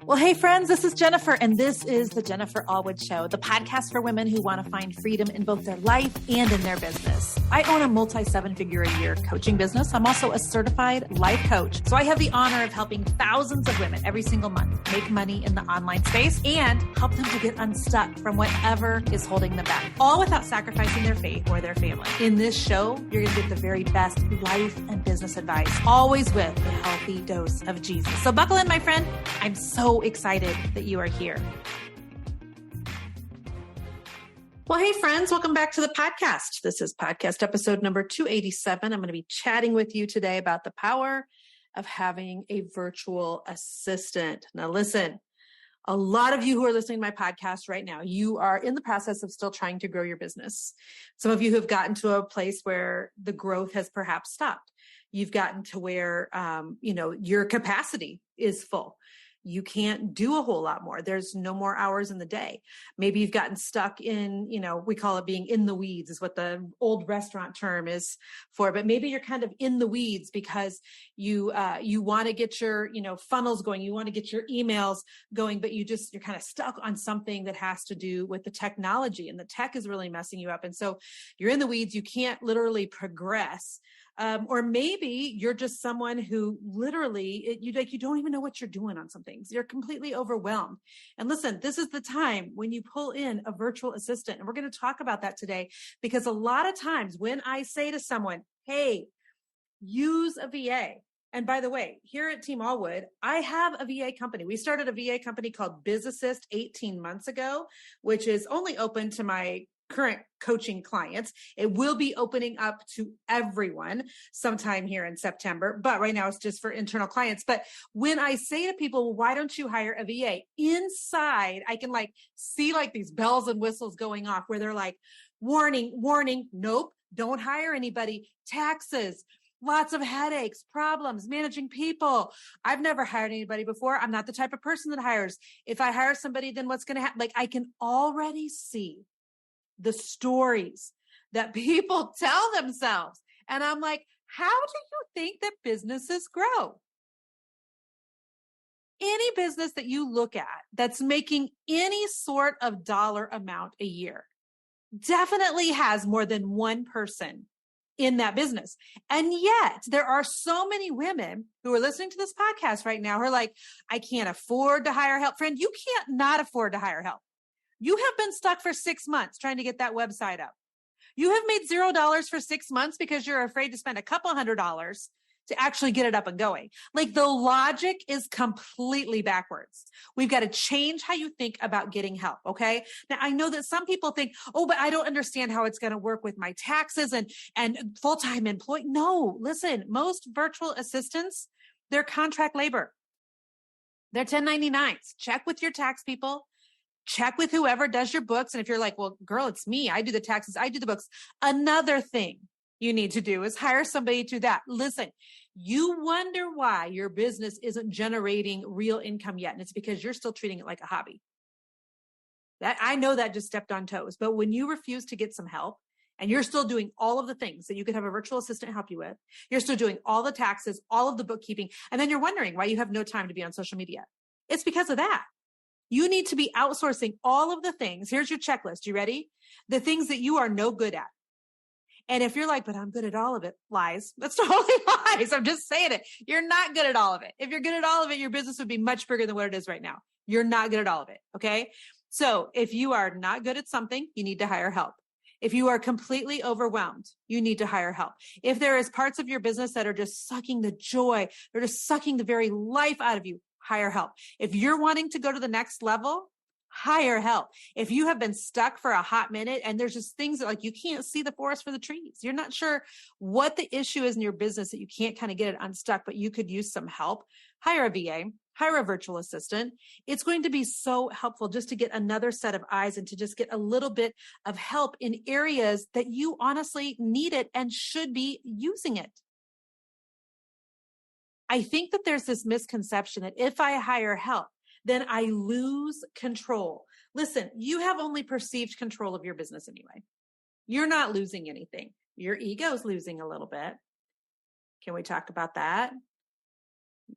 Well, hey friends, this is Jennifer, and this is the Jennifer Allwood Show, the podcast for women who want to find freedom in both their life and in their business. I own a multi-7-figure-a-year coaching business. I'm also a certified life coach. So I have the honor of helping thousands of women every single month make money in the online space and help them to get unstuck from whatever is holding them back, all without sacrificing their faith or their family. In this show, you're going to get the very best life and business advice, always with a healthy dose of Jesus. So buckle in, my friend. I'm so excited that you are here. Well, hey friends, welcome back to the podcast. This is podcast episode number 287. I'm going to be chatting with you today about the power of having a virtual assistant. Now listen, a lot of you who are listening to my podcast right now, you are in the process of still trying to grow your business. Some of you have gotten to a place where the growth has perhaps stopped. You've gotten to where, your capacity is full. You can't do a whole lot more. There's no more hours in the day. Maybe you've gotten stuck in, we call it being in the weeds is what the old restaurant term is for. But maybe you're kind of in the weeds because you want to get your, funnels going. You want to get your emails going, but you're kind of stuck on something that has to do with the technology, and the tech is really messing you up. And so you're in the weeds. You can't literally progress. Or maybe you're just someone who literally, you don't even know what you're doing on some things. You're completely overwhelmed. And listen, this is the time when you pull in a virtual assistant. And we're going to talk about that today, because a lot of times when I say to someone, hey, use a VA. And by the way, here at Team Allwood, I have a VA company. We started a VA company called Biz Assist 18 months ago, which is only open to my current coaching clients. It will be opening up to everyone sometime here in September, but right now it's just for internal clients. But when I say to people, well, why don't you hire a VA? Inside, I can see these bells and whistles going off where they're like, warning, warning, nope, don't hire anybody. Taxes, lots of headaches, problems, managing people. I've never hired anybody before. I'm not the type of person that hires. If I hire somebody, then what's going to happen? I can already see the stories that people tell themselves. And I'm like, how do you think that businesses grow? Any business that you look at that's making any sort of dollar amount a year definitely has more than one person in that business. And yet there are so many women who are listening to this podcast right now who are like, I can't afford to hire help. Friend, you can't not afford to hire help. You have been stuck for 6 months trying to get that website up. You have made $0 for 6 months because you're afraid to spend a couple $100s to actually get it up and going. The logic is completely backwards. We've got to change how you think about getting help. Okay. Now I know that some people think, oh, but I don't understand how it's going to work with my taxes and full-time employee. No, listen, most virtual assistants, they're contract labor. They're 1099s. Check with your tax people. Check with whoever does your books. And if you're like, well, girl, it's me. I do the taxes. I do the books. Another thing you need to do is hire somebody to that. Listen, you wonder why your business isn't generating real income yet. And it's because you're still treating it like a hobby. That I know that just stepped on toes. But when you refuse to get some help and you're still doing all of the things that you could have a virtual assistant help you with, you're still doing all the taxes, all of the bookkeeping, and then you're wondering why you have no time to be on social media. It's because of that. You need to be outsourcing all of the things. Here's your checklist. You ready? The things that you are no good at. And if you're like, but I'm good at all of it, lies. That's totally lies. I'm just saying it. You're not good at all of it. If you're good at all of it, your business would be much bigger than what it is right now. You're not good at all of it. Okay. So if you are not good at something, you need to hire help. If you are completely overwhelmed, you need to hire help. If there is parts of your business that are just sucking the joy, they're just sucking the very life out of you, hire help. If you're wanting to go to the next level, hire help. If you have been stuck for a hot minute and there's just things that you can't see the forest for the trees, you're not sure what the issue is in your business that you can't kind of get it unstuck, but you could use some help, hire a VA, hire a virtual assistant. It's going to be so helpful just to get another set of eyes and to just get a little bit of help in areas that you honestly need it and should be using it. I think that there's this misconception that if I hire help, then I lose control. Listen, you have only perceived control of your business anyway. You're not losing anything. Your ego's losing a little bit. Can we talk about that?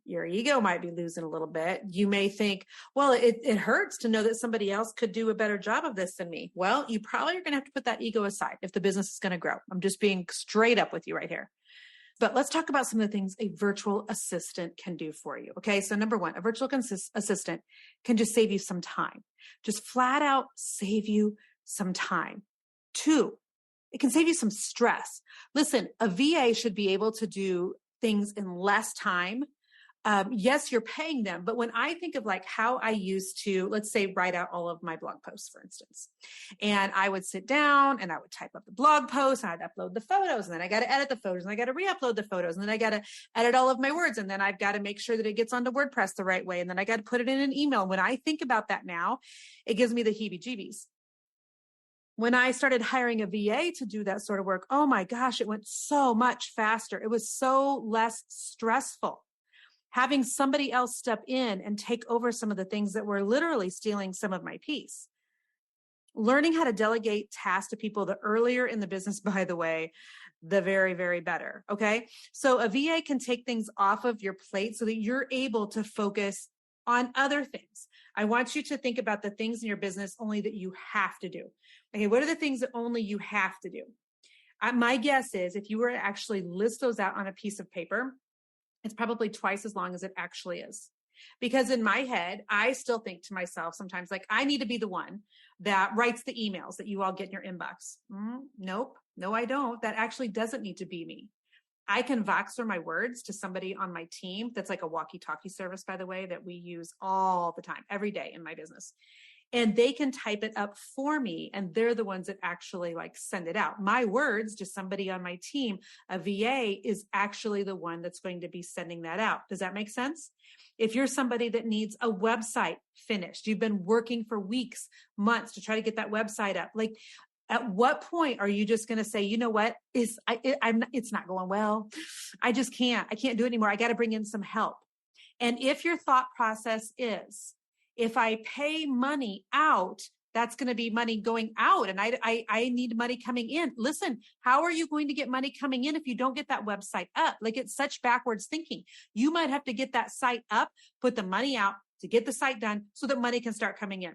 Your ego might be losing a little bit. You may think, well, it hurts to know that somebody else could do a better job of this than me. Well, you probably are going to have to put that ego aside if the business is going to grow. I'm just being straight up with you right here. But let's talk about some of the things a virtual assistant can do for you. Okay. So number one, a virtual assistant can just save you some time. Just flat out save you some time. Two, it can save you some stress. Listen, a VA should be able to do things in less time. Yes, you're paying them, but when I think of like how I used to, let's say, write out all of my blog posts, for instance, and I would sit down and I would type up the blog post and I'd upload the photos, and then I got to edit the photos and I got to re-upload the photos, and then I got to edit all of my words, and then I've got to make sure that it gets onto WordPress the right way, and then I got to put it in an email. When I think about that now, it gives me the heebie-jeebies. When I started hiring a VA to do that sort of work, oh my gosh, it went so much faster. It was so less stressful. Having somebody else step in and take over some of the things that were literally stealing some of my peace. Learning how to delegate tasks to people, the earlier in the business, by the way, the very, very better. Okay. So a VA can take things off of your plate so that you're able to focus on other things. I want you to think about the things in your business only that you have to do. Okay. What are the things that only you have to do? My guess is if you were to actually list those out on a piece of paper, it's probably twice as long as it actually is. Because in my head, I still think to myself sometimes, like, I need to be the one that writes the emails that you all get in your inbox. Nope. No, I don't. That actually doesn't need to be me. I can Voxer my words to somebody on my team. That's like a walkie-talkie service, by the way, that we use all the time, every day in my business. And they can type it up for me, and they're the ones that actually like send it out. My words to somebody on my team, a VA, is actually the one that's going to be sending that out. Does that make sense? If you're somebody that needs a website finished, you've been working for weeks, months to try to get that website up. Like, at what point are you just going to say, you know what, it's not going well. I can't do it anymore. I got to bring in some help. And if your thought process is, if I pay money out, that's going to be money going out, and I need money coming in. Listen, how are you going to get money coming in if you don't get that website up? Like, it's such backwards thinking. You might have to get that site up, put the money out to get the site done so that money can start coming in.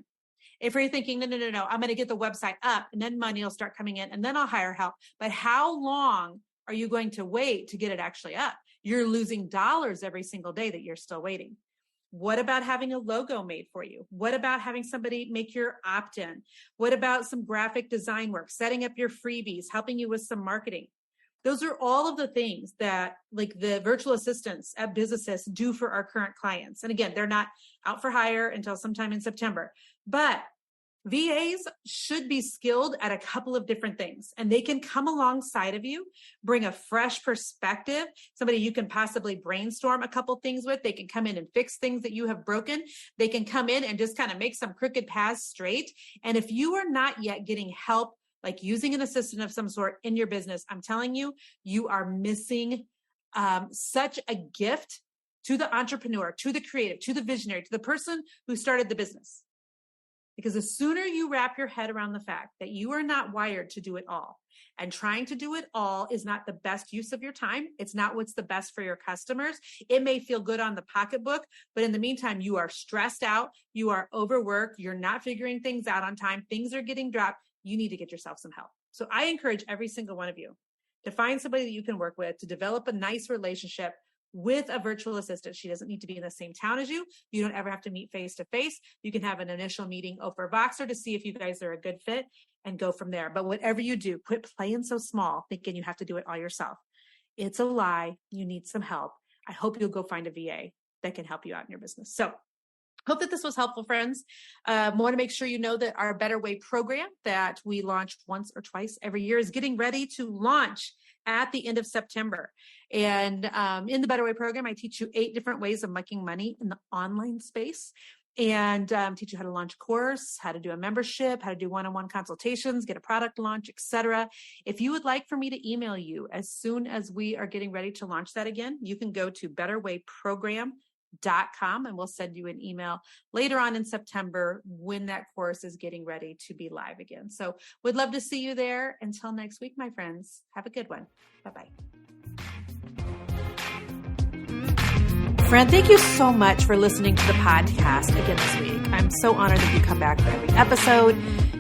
If you're thinking, no, I'm going to get the website up and then money will start coming in and then I'll hire help. But how long are you going to wait to get it actually up? You're losing dollars every single day that you're still waiting. What about having a logo made for you? What about having somebody make your opt-in? What about some graphic design work, setting up your freebies, helping you with some marketing? Those are all of the things that like the virtual assistants at Biz Assist do for our current clients. And again, they're not out for hire until sometime in September, but VAs should be skilled at a couple of different things, and they can come alongside of you, bring a fresh perspective, somebody you can possibly brainstorm a couple things with. They can come in and fix things that you have broken. They can come in and just kind of make some crooked paths straight. And if you are not yet getting help, like using an assistant of some sort in your business, I'm telling you, you are missing such a gift to the entrepreneur, to the creative, to the visionary, to the person who started the business. Because the sooner you wrap your head around the fact that you are not wired to do it all, and trying to do it all is not the best use of your time, it's not what's the best for your customers. It may feel good on the pocketbook, but in the meantime, you are stressed out, you are overworked, you're not figuring things out on time, things are getting dropped. You need to get yourself some help. So I encourage every single one of you to find somebody that you can work with, to develop a nice relationship with a virtual assistant. She doesn't need to be in the same town as you. You don't ever have to meet face to face. You can have an initial meeting over Voxer to see if you guys are a good fit and go from there. But whatever you do, quit playing so small, thinking you have to do it all yourself. It's a lie. You need some help. I hope you'll go find a VA that can help you out in your business. So hope that this was helpful, friends. Want to make sure you know that our Better Way program that we launch once or twice every year is getting ready to launch at the end of September. And in the Better Way program, I teach you 8 different ways of making money in the online space, and teach you how to launch a course, how to do a membership, how to do one-on-one consultations, get a product launch, etc. If you would like for me to email you as soon as we are getting ready to launch that again, you can go to betterwayprogram.com and we'll send you an email later on in September when that course is getting ready to be live again. So we'd love to see you there. Until next week, my friends, have a good one. Bye-bye. Friend, thank you so much for listening to the podcast again this week. I'm so honored that you come back for every episode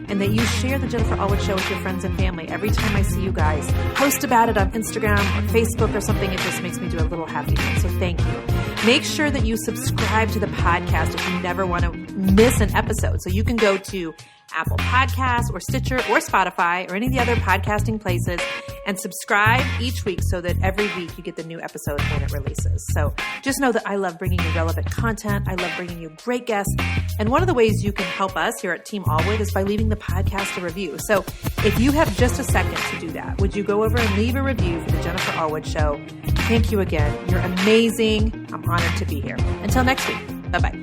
and that you share the Jennifer Allwood Show with your friends and family. Every time I see you guys post about it on Instagram or Facebook or something, it just makes me do a little happy. So thank you. Make sure that you subscribe to the podcast if you never want to miss an episode. So you can go to Apple Podcasts or Stitcher or Spotify or any of the other podcasting places and subscribe each week so that every week you get the new episode when it releases. So just know that I love bringing you relevant content. I love bringing you great guests. And one of the ways you can help us here at Team Allwood is by leaving the podcast a review. So if you have just a second to do that, would you go over and leave a review for the Jennifer Allwood Show? Thank you again. You're amazing. I'm honored to be here. Until next week. Bye-bye.